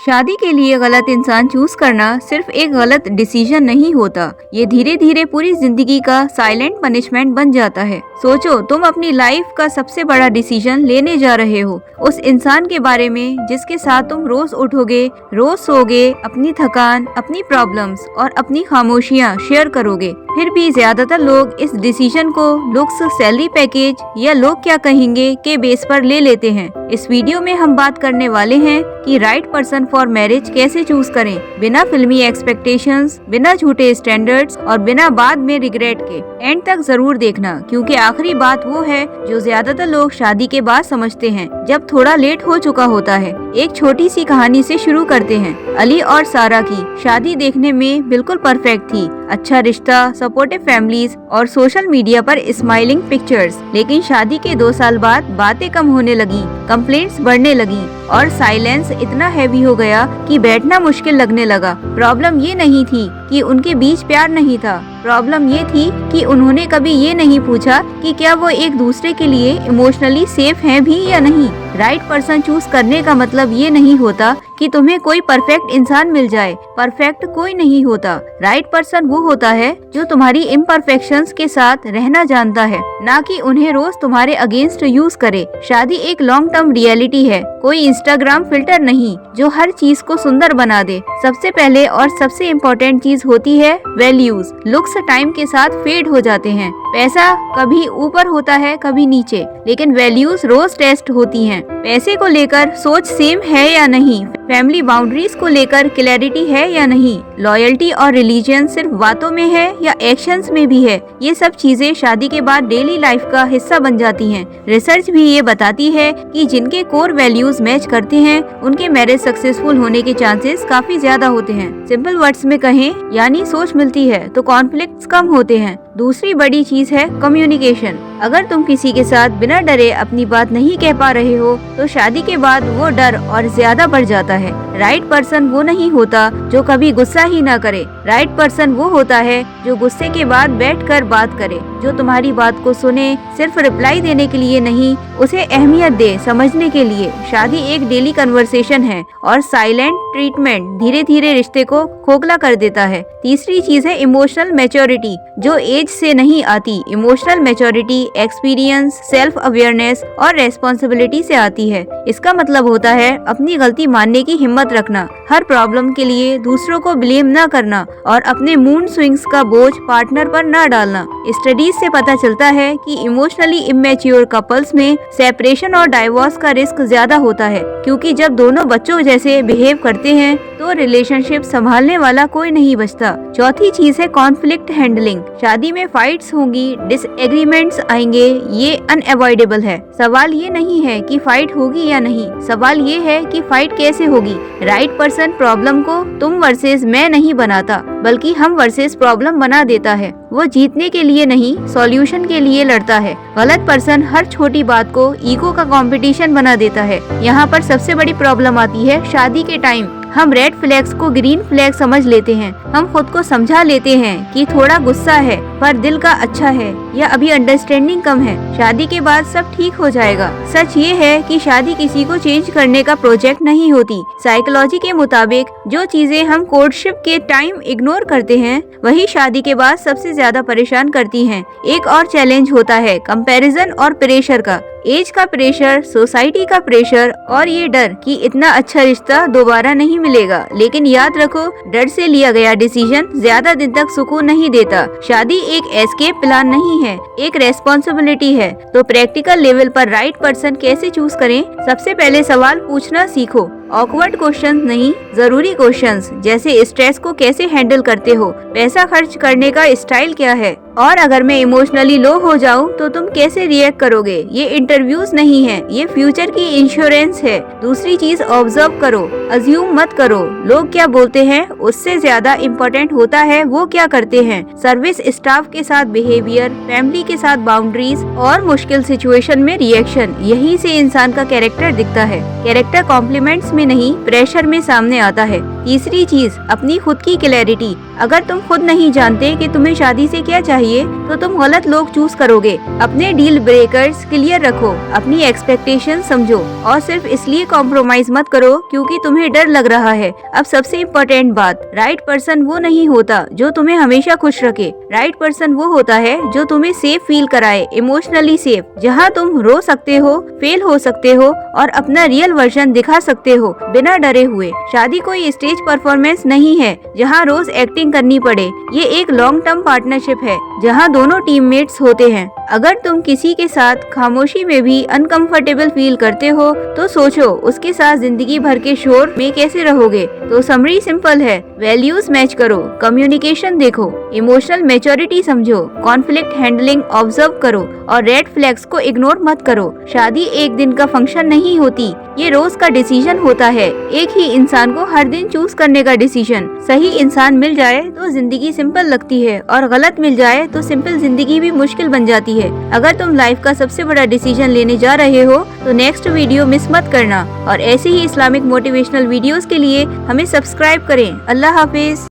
शादी के लिए गलत इंसान चूज करना सिर्फ एक गलत डिसीजन नहीं होता, ये धीरे धीरे पूरी जिंदगी का साइलेंट पनिशमेंट बन जाता है। सोचो, तुम अपनी लाइफ का सबसे बड़ा डिसीजन लेने जा रहे हो, उस इंसान के बारे में जिसके साथ तुम रोज उठोगे, रोज सोगे, अपनी थकान, अपनी प्रॉब्लम्स और अपनी खामोशियाँ शेयर करोगे। फिर भी ज्यादातर लोग इस डिसीजन को लुक्स, सैलरी पैकेज या लोग क्या कहेंगे के बेस पर ले लेते हैं। इस वीडियो में हम बात करने वाले हैं कि राइट पर्सन फॉर मैरिज कैसे चूज करें, बिना फिल्मी एक्सपेक्टेशंस, बिना झूठे स्टैंडर्ड्स और बिना बाद में रिग्रेट के। एंड तक जरूर देखना, क्योंकि आखिरी बात वो है जो ज्यादातर लोग शादी के बाद समझते हैं, जब थोड़ा लेट हो चुका होता है। एक छोटी सी कहानी से शुरू करते हैं। अली और सारा की शादी देखने में बिल्कुल परफेक्ट थी, अच्छा रिश्ता, सपोर्टिव फैमिलीज और सोशल मीडिया पर स्माइलिंग पिक्चर्स। लेकिन शादी के 2 साल बाद बातें कम होने लगी, कंप्लेंट्स बढ़ने लगी और साइलेंस इतना हैवी हो गया कि बैठना मुश्किल लगने लगा। प्रॉब्लम ये नहीं थी कि उनके बीच प्यार नहीं था, प्रॉब्लम ये थी कि उन्होंने कभी ये नहीं पूछा कि क्या वो एक दूसरे के लिए इमोशनली सेफ हैं भी या नहीं। राइट पर्सन चूज करने का मतलब ये नहीं होता कि तुम्हें कोई परफेक्ट इंसान मिल जाए, परफेक्ट कोई नहीं होता। राइट पर्सन वो होता है जो तुम्हारी इम्परफेक्शंस के साथ रहना जानता है, ना कि उन्हें रोज तुम्हारे अगेंस्ट यूज करे। शादी एक लॉन्ग टर्म रियलिटी है, कोई इंस्टाग्राम फिल्टर नहीं जो हर चीज को सुंदर बना दे। सबसे पहले और सबसे इम्पोर्टेंट चीज होती है वैल्यूज। लुक्स टाइम के साथ फेड हो जाते हैं, पैसा कभी ऊपर होता है कभी नीचे, लेकिन वैल्यूज रोज टेस्ट होती हैं। पैसे को लेकर सोच सेम है या नहीं, फैमिली बाउंड्रीज को लेकर क्लैरिटी है या नहीं, लॉयल्टी और रिलीजन सिर्फ बातों में है या एक्शंस में भी है, ये सब चीजें शादी के बाद डेली लाइफ का हिस्सा बन जाती हैं। रिसर्च भी ये बताती है कि जिनके कोर वैल्यूज मैच करते हैं उनके मैरिज सक्सेसफुल होने के चांसेस काफी ज्यादा होते हैं। सिंपल वर्ड्स में कहें, यानी सोच मिलती है तो कॉन्फ्लिक्ट्स कम होते हैं। दूसरी बड़ी चीज है कम्युनिकेशन। अगर तुम किसी के साथ बिना डरे अपनी बात नहीं कह पा रहे हो तो शादी के बाद वो डर और ज्यादा बढ़ जाता है। राइट पर्सन वो नहीं होता जो कभी गुस्सा ही ना करे, राइट पर्सन वो होता है जो गुस्से के बाद बैठकर बात करे, जो तुम्हारी बात को सुने, सिर्फ रिप्लाई देने के लिए नहीं, उसे अहमियत दे, समझने के लिए। शादी एक डेली कन्वर्सेशन है और साइलेंट ट्रीटमेंट धीरे धीरे रिश्ते को खोखला कर देता है। तीसरी चीज है इमोशनल मैच्योरिटी, जो एज से नहीं आती। Emotional maturity experience, self awareness और रेस्पॉन्सिबिलिटी से आती है। इसका मतलब होता है अपनी गलती मानने की हिम्मत रखना, हर प्रॉब्लम के लिए दूसरों को ब्लेम न करना और अपने मूड स्विंग्स का बोझ पार्टनर पर न डालना। स्टडीज से पता चलता है कि इमोशनली इमेच्योर कपल्स में सेपरेशन और डाइवोर्स का रिस्क ज्यादा होता है, क्योंकि जब दोनों बच्चों जैसे बिहेव करते हैं तो रिलेशनशिप संभालने वाला कोई नहीं बचता। चौथी चीज है कॉन्फ्लिक्ट हैंडलिंग। शादी में फाइट्स होंगी, डिसएग्रीमेंट्स आएंगे, ये अनअवॉइडेबल है। सवाल ये नहीं है कि फाइट होगी या नहीं, सवाल ये है कि फाइट कैसे होगी। राइट पर्सन प्रॉब्लम को तुम वर्सेस मैं नहीं बनाता, बल्कि हम वर्सेस प्रॉब्लम बना देता है। वो जीतने के लिए नहीं, सॉल्यूशन के लिए लड़ता है। गलत पर्सन हर छोटी बात को ईगो का कंपटीशन बना देता है। यहाँ पर सबसे बड़ी प्रॉब्लम आती है शादी के टाइम। हम रेड फ्लैग्स को ग्रीन फ्लैग समझ लेते हैं, हम खुद को समझा लेते हैं कि थोड़ा गुस्सा है पर दिल का अच्छा है या अभी अंडरस्टैंडिंग कम है, शादी के बाद सब ठीक हो जाएगा। सच ये है कि शादी किसी को चेंज करने का प्रोजेक्ट नहीं होती। साइकोलॉजी के मुताबिक जो चीजें हम कोर्टशिप के टाइम इग्नोर करते हैं वही शादी के बाद सबसे ज्यादा परेशान करती हैं। एक और चैलेंज होता है कंपैरिजन और प्रेशर का। एज का प्रेशर, सोसाइटी का प्रेशर और ये डर कि इतना अच्छा रिश्ता दोबारा नहीं मिलेगा। लेकिन याद रखो, डर से लिया गया डिसीजन ज्यादा दिन तक सुकून नहीं देता। शादी एक एस्केप प्लान नहीं है, एक रेस्पॉन्सिबिलिटी है। तो प्रैक्टिकल लेवल पर राइट पर्सन कैसे चूज करें? सबसे पहले सवाल पूछना सीखो। ऑकवर्ड क्वेश्चंस नहीं, जरूरी क्वेश्चंस, जैसे स्ट्रेस को कैसे हैंडल करते हो, पैसा खर्च करने का स्टाइल क्या है, और अगर मैं इमोशनली लो हो जाऊं तो तुम कैसे रिएक्ट करोगे। ये इंटरव्यूज नहीं है, ये फ्यूचर की इंश्योरेंस है। दूसरी चीज ऑब्जर्व करो, अज्यूम मत करो। लोग क्या बोलते हैं उससे ज्यादा इम्पोर्टेंट होता है वो क्या करते हैं। सर्विस स्टाफ के साथ बिहेवियर, फैमिली के साथ बाउंड्रीज और मुश्किल सिचुएशन में रिएक्शन, यही से इंसान का कैरेक्टर दिखता है। कैरेक्टर कॉम्प्लीमेंट्स में नहीं, प्रेशर में सामने आता है। तीसरी चीज अपनी खुद की क्लैरिटी। अगर तुम खुद नहीं जानते कि तुम्हें शादी से क्या चाहिए चाहिए तो तुम गलत लोग चूज करोगे। अपने डील ब्रेकर्स क्लियर रखो, अपनी एक्सपेक्टेशन समझो और सिर्फ इसलिए कॉम्प्रोमाइज मत करो क्योंकि तुम्हें डर लग रहा है। अब सबसे इम्पोर्टेंट बात, राइट पर्सन वो नहीं होता जो तुम्हें हमेशा खुश रखे। राइट पर्सन वो होता है जो तुम्हें सेफ फील कराए, इमोशनली सेफ, जहाँ तुम रो सकते हो, फेल हो सकते हो और अपना रियल वर्जन दिखा सकते हो बिना डरे हुए। शादी कोई स्टेज परफॉर्मेंस नहीं है जहाँ रोज एक्टिंग करनी पड़े। ये एक लॉन्ग टर्म पार्टनरशिप है जहाँ दोनों टीममेट्स होते हैं। अगर तुम किसी के साथ खामोशी में भी अनकंफर्टेबल फील करते हो तो सोचो उसके साथ जिंदगी भर के शोर में कैसे रहोगे। तो समरी सिंपल है, वैल्यूज मैच करो, कम्युनिकेशन देखो, इमोशनल मैच्योरिटी समझो, कॉन्फ्लिक्ट हैंडलिंग ऑब्जर्व करो और रेड फ्लैग्स को इग्नोर मत करो। शादी एक दिन का फंक्शन नहीं होती, ये रोज का डिसीजन होता है। एक ही इंसान को हर दिन चूज करने का डिसीजन। सही इंसान मिल जाए तो जिंदगी सिंपल लगती है और गलत मिल जाए तो सिंपल जिंदगी भी मुश्किल बन जाती है। अगर तुम लाइफ का सबसे बड़ा डिसीजन लेने जा रहे हो तो नेक्स्ट वीडियो मिस मत करना और ऐसे ही इस्लामिक मोटिवेशनल वीडियोस के लिए हमें सब्सक्राइब करें। अल्लाह हाफिज।